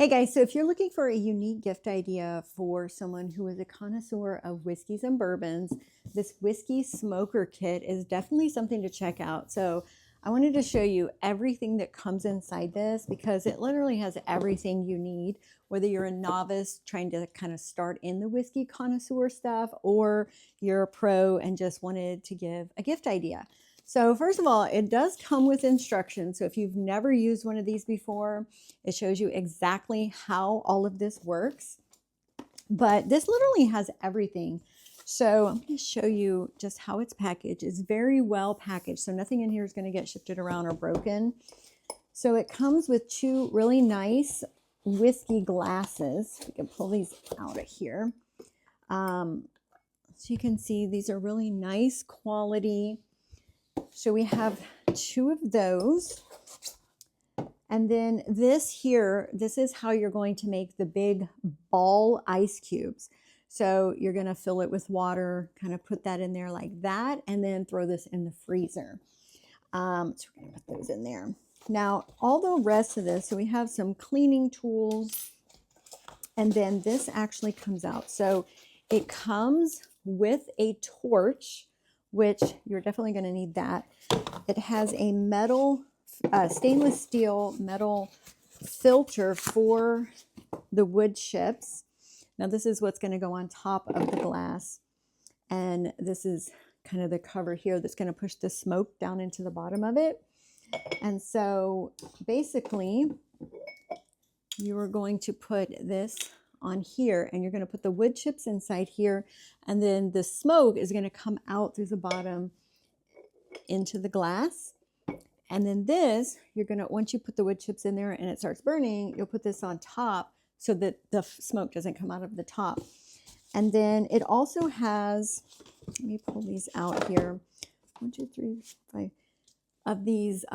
Hey guys, so if you're looking for a unique gift idea for someone who is a connoisseur of whiskeys and bourbons, this whiskey smoker kit is definitely something to check out. So I wanted to show you everything that comes inside this because it literally has everything you need, whether you're a novice trying to kind of start in the whiskey connoisseur stuff, or you're a pro and just wanted to give a gift idea. So first of all, it does come with instructions. So if you've never used one of these before, it shows you exactly how all of this works. But this literally has everything. So I'm going to show you just how it's packaged. It's very well packaged, so nothing in here is going to get shifted around or broken. So it comes with two really nice whiskey glasses. We can pull these out of here. So you can see these are really nice quality. So we have two of those. And then this here, this is how you're going to make the big ball ice cubes. So you're going to fill it with water, kind of put that in there like that, and then throw this in the freezer. So we're going to put those in there. Now, all the rest of this, so we have some cleaning tools, and then this actually comes out. So it comes with a torch, which you're definitely going to need that. It has a metal, stainless steel metal filter for the wood chips. Now this is what's going to go on top of the glass. And this is kind of the cover here that's going to push the smoke down into the bottom of it. And so basically you are going to put this on here, and you're going to put the wood chips inside here, and then the smoke is going to come out through the bottom into the glass. And then this, you're going to, once you put the wood chips in there and it starts burning, you'll put this on top so that the smoke doesn't come out of the top. And then it also has, let me pull these out here, 1, 2, 3, 5 of these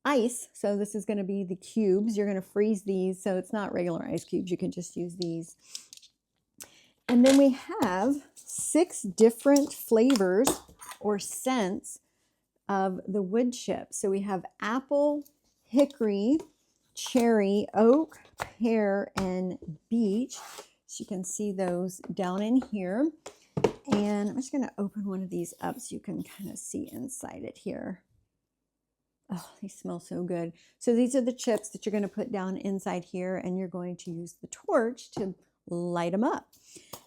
ice. So this is going to be the cubes. You're going to freeze these, so it's not regular ice cubes. You can just use these. And then we have 6 different flavors or scents of the wood chips. So we have apple, hickory, cherry, oak, pear, and beech. So you can see those down in here. And I'm just going to open one of these up so you can kind of see inside it here. Oh, they smell so good. So these are the chips that you're going to put down inside here, and you're going to use the torch to light them up.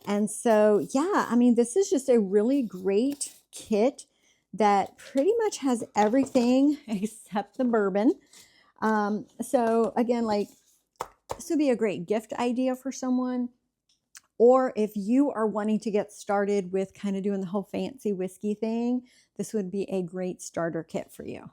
And so, yeah, I mean, this is just a really great kit that pretty much has everything except the bourbon. So again, like, this would be a great gift idea for someone. Or if you are wanting to get started with kind of doing the whole fancy whiskey thing, this would be a great starter kit for you.